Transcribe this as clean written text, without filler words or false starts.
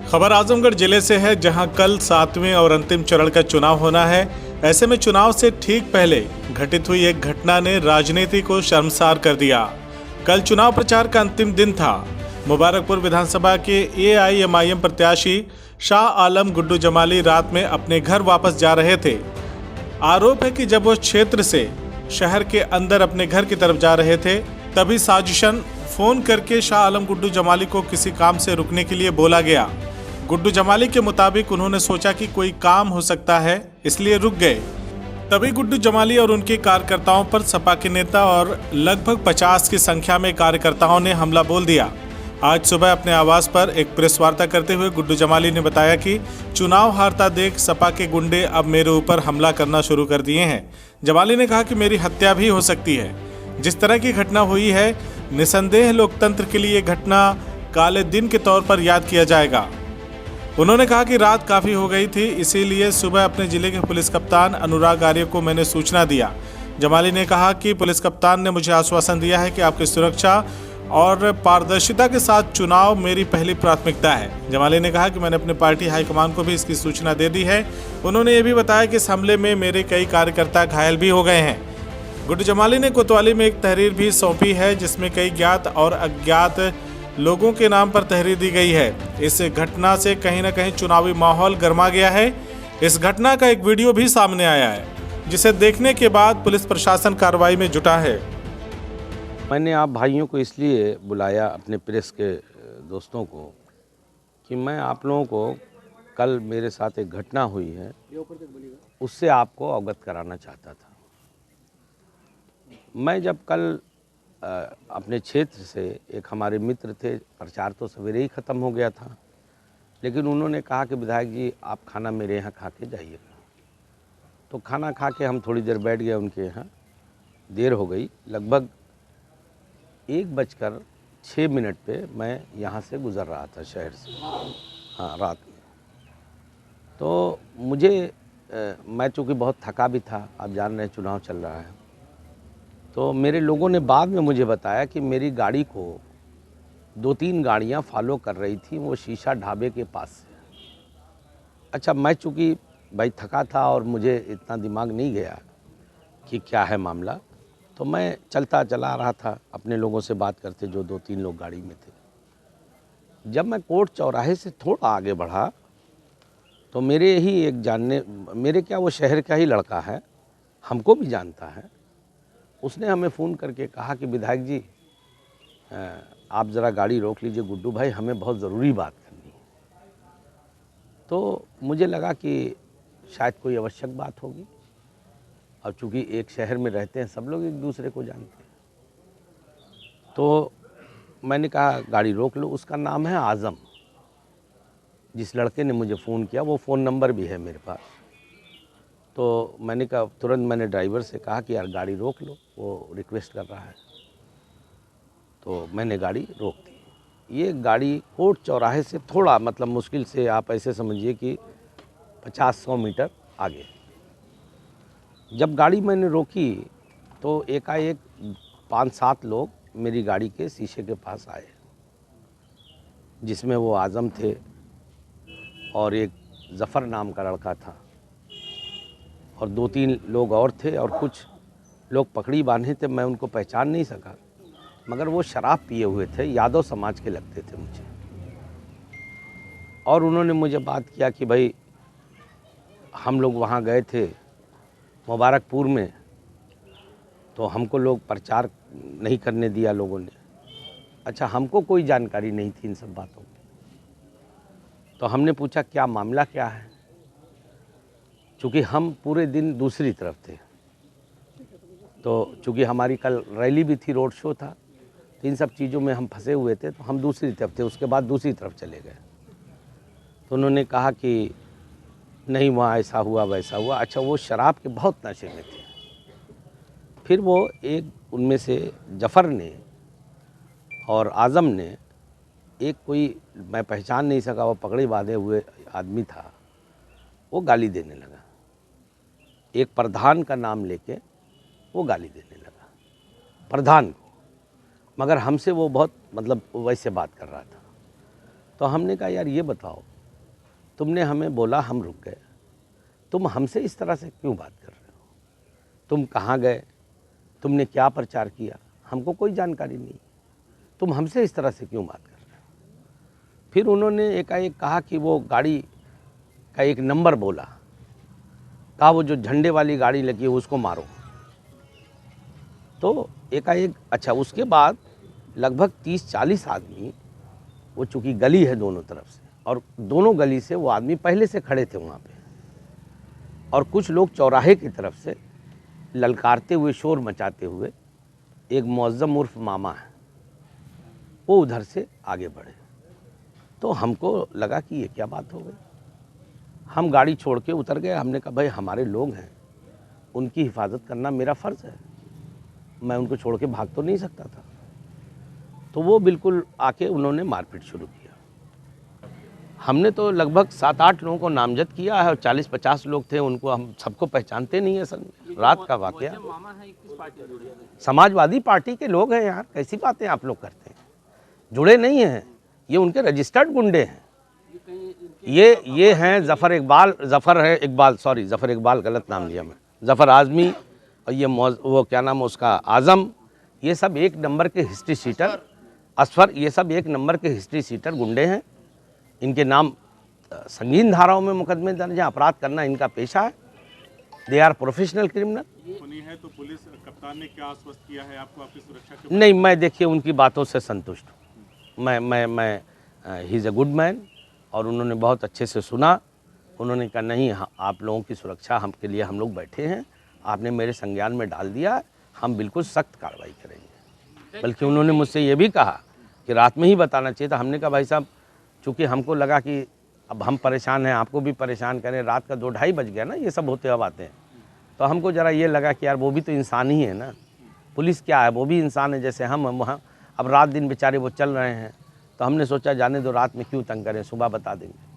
खबर आजमगढ़ जिले से है, जहां कल 7वें और अंतिम चरण का चुनाव होना है। ऐसे में चुनाव से ठीक पहले घटित हुई एक घटना ने राजनीति को शर्मसार कर दिया। कल चुनाव प्रचार का अंतिम दिन था। मुबारकपुर विधानसभा के एआईएमआईएम प्रत्याशी शाह आलम गुड्डू जमाली रात में अपने घर वापस जा रहे थे। आरोप है कि जब वो क्षेत्र से शहर के अंदर अपने घर की तरफ जा रहे थे, तभी साजिशन फोन करके शाह आलम गुड्डू जमाली को किसी काम से रुकने के लिए बोला गया। गुड्डू जमाली के मुताबिक उन्होंने सोचा कि कोई काम हो सकता है, इसलिए रुक गए। तभी गुड्डू जमाली और उनके कार्यकर्ताओं पर सपा के नेता और लगभग 50 की संख्या में कार्यकर्ताओं ने हमला बोल दिया। आज सुबह अपने आवास पर एक प्रेस वार्ता करते हुए गुड्डू जमाली ने बताया कि चुनाव हारता देख सपा के गुंडे अब मेरे ऊपर हमला करना शुरू कर दिए हैं। जमाली ने कहा कि मेरी हत्या भी हो सकती है। जिस तरह की घटना हुई है, निसंदेह लोकतंत्र के लिए घटना काले दिन के तौर पर याद किया जाएगा। उन्होंने कहा कि रात काफ़ी हो गई थी, इसीलिए सुबह अपने जिले के पुलिस कप्तान अनुराग आर्य को मैंने सूचना दिया। जमाली ने कहा कि पुलिस कप्तान ने मुझे आश्वासन दिया है कि आपकी सुरक्षा और पारदर्शिता के साथ चुनाव मेरी पहली प्राथमिकता है। जमाली ने कहा कि मैंने अपने पार्टी हाईकमान को भी इसकी सूचना दे दी है। उन्होंने ये भी बताया कि इस हमले में मेरे कई कार्यकर्ता घायल भी हो गए हैं। गुड्डू जमाली ने कोतवाली में एक तहरीर भी सौंपी है, जिसमें कई ज्ञात और अज्ञात लोगों के नाम पर तहरीर दी गई है। इस घटना से कहीं न कहीं चुनावी माहौल गर्मा गया है। इस घटना का एक वीडियो भी सामने आया है, जिसे देखने के बाद पुलिस प्रशासन कार्रवाई में जुटा है। मैंने आप भाइयों को इसलिए बुलाया, अपने प्रेस के दोस्तों को, कि मैं आप लोगों को कल मेरे साथ एक घटना हुई है, उससे आपको अवगत कराना चाहता था। मैं जब कल अपने क्षेत्र से, एक हमारे मित्र थे, प्रचार तो सवेरे ही ख़त्म हो गया था, लेकिन उन्होंने कहा कि विधायक जी आप खाना मेरे यहाँ खा के जाइएगा। तो खाना खा के हम थोड़ी देर बैठ गए उनके यहाँ। देर हो गई, लगभग 1:06 पे मैं यहाँ से गुज़र रहा था शहर से, हाँ रात में। तो मुझे मैं चूँकि बहुत थका भी था, आप जान रहे हैं चुनाव चल रहा है, तो मेरे लोगों ने बाद में मुझे बताया कि मेरी गाड़ी को 2-3 गाड़ियाँ फॉलो कर रही थी, वो शीशा ढाबे के पास से। अच्छा, मैं चूँकि भाई थका था और मुझे इतना दिमाग नहीं गया कि क्या है मामला, तो मैं चलता चला रहा था, अपने लोगों से बात करते, जो 2-3 लोग गाड़ी में थे। जब मैं कोर्ट चौराहे से थोड़ा आगे बढ़ा, तो मेरे ही एक वो शहर का ही लड़का है, हमको भी जानता है। उसने हमें फ़ोन करके कहा कि विधायक जी आप ज़रा गाड़ी रोक लीजिए, गुड्डू भाई हमें बहुत ज़रूरी बात करनी है। तो मुझे लगा कि शायद कोई आवश्यक बात होगी, और चूँकि एक शहर में रहते हैं, सब लोग एक दूसरे को जानते हैं। तो मैंने कहा गाड़ी रोक लो। उसका नाम है आज़म। जिस लड़के ने मुझे फ़ोन किया, वो फ़ोन नंबर भी है मेरे पास। तो मैंने कहा, तुरंत मैंने ड्राइवर से कहा कि यार गाड़ी रोक लो, वो रिक्वेस्ट कर रहा है। तो मैंने गाड़ी रोक दी। ये गाड़ी कोर्ट चौराहे से थोड़ा, मतलब मुश्किल से आप ऐसे समझिए कि 50-100 मीटर आगे। जब गाड़ी मैंने रोकी तो एकाएक 5-7 लोग मेरी गाड़ी के शीशे के पास आए, जिसमें वो आज़म थे और एक ज़फ़र नाम का लड़का था, और 2-3 लोग और थे, और कुछ लोग पगड़ी बांधे थे। मैं उनको पहचान नहीं सका, मगर वो शराब पिए हुए थे, यादव समाज के लगते थे मुझे। और उन्होंने मुझे बात किया कि भाई हम लोग वहाँ गए थे मुबारकपुर में, तो हमको लोग प्रचार नहीं करने दिया लोगों ने। अच्छा, हमको कोई जानकारी नहीं थी इन सब बातों की। तो हमने पूछा क्या मामला क्या है, चूँकि हम पूरे दिन दूसरी तरफ थे। तो चूँकि हमारी कल रैली भी थी, रोड शो था, तो इन सब चीज़ों में हम फंसे हुए थे, तो हम दूसरी तरफ थे। उसके बाद दूसरी तरफ चले गए। तो उन्होंने कहा कि नहीं, वहाँ ऐसा हुआ वैसा हुआ। अच्छा, वो शराब के बहुत नशे में थे। फिर वो एक उनमें से ज़फ़र ने और आज़म ने, एक कोई मैं पहचान नहीं सका, वो पगड़ी बांधे हुए आदमी था, वो गाली देने लगा। एक प्रधान का नाम लेके वो गाली देने लगा, प्रधान को, मगर हमसे वो बहुत, मतलब वैसे बात कर रहा था। तो हमने कहा यार ये बताओ तुमने हमें बोला, हम रुक गए, तुम हमसे इस तरह से क्यों बात कर रहे हो? तुम कहाँ गए, तुमने क्या प्रचार किया, हमको कोई जानकारी नहीं, तुम हमसे इस तरह से क्यों बात कर रहे हो? फिर उन्होंने एकाएक कहा कि वो गाड़ी का एक नंबर बोला, कहा वो जो झंडे वाली गाड़ी लगी है उसको मारो। तो एकाएक, अच्छा, उसके बाद लगभग 30-40 आदमी, वो चूँकि गली है दोनों तरफ से, और दोनों गली से वो आदमी पहले से खड़े थे वहाँ पे, और कुछ लोग चौराहे की तरफ से ललकारते हुए, शोर मचाते हुए, एक मुअज्जम उर्फ मामा है, वो उधर से आगे बढ़े। तो हमको लगा कि ये क्या बात हो गई। हम गाड़ी छोड़ के उतर गए। हमने कहा भाई हमारे लोग हैं, उनकी हिफाजत करना मेरा फ़र्ज़ है, मैं उनको छोड़ के भाग तो नहीं सकता था। तो वो बिल्कुल आके उन्होंने मारपीट शुरू किया। हमने तो लगभग 7-8 लोगों को नामजद किया है और 40-50 लोग थे, उनको हम सबको पहचानते नहीं है सर। रात का वाकया। समाजवादी पार्टी के लोग हैं यार, कैसी बातें आप लोग करते हैं? जुड़े नहीं हैं, ये उनके रजिस्टर्ड गुंडे हैं। ये हैं ज़फ़र इकबाल, गलत नाम लिया मैं, ज़फ़र आज़मी, और ये वो क्या नाम है उसका, आज़म, ये सब एक नंबर के हिस्ट्री शीटर, असफर, ये सब एक नंबर के हिस्ट्री शीटर गुंडे हैं। इनके नाम संगीन धाराओं में मुकदमे दर्ज हैं, अपराध करना इनका पेशा है। They are professional criminal. है तो पुलिस कप्तान ने क्या आश्वस्त किया है आपको आपकी सुरक्षा के? नहीं, मैं देखिए उनकी बातों से संतुष्ट हूँ। मैं he is a good man, और उन्होंने बहुत अच्छे से सुना। उन्होंने कहा नहीं, हाँ, आप लोगों की सुरक्षा हम के लिए हम लोग बैठे हैं, आपने मेरे संज्ञान में डाल दिया, हम बिल्कुल सख्त कार्रवाई करेंगे। बल्कि उन्होंने मुझसे ये भी कहा कि रात में ही बताना चाहिए था। हमने कहा भाई साहब, चूँकि हमको लगा कि अब हम परेशान हैं, आपको भी परेशान करें, रात का 2-2:30 बज गया ना ये सब होते हुए बातें, तो हमको ज़रा ये लगा कि यार वो भी तो इंसान ही है ना, पुलिस क्या है, वो भी इंसान है जैसे हम वहाँ। अब रात दिन बेचारे वो चल रहे हैं, तो हमने सोचा जाने दो, रात में क्यों तंग करें, सुबह बता देंगे।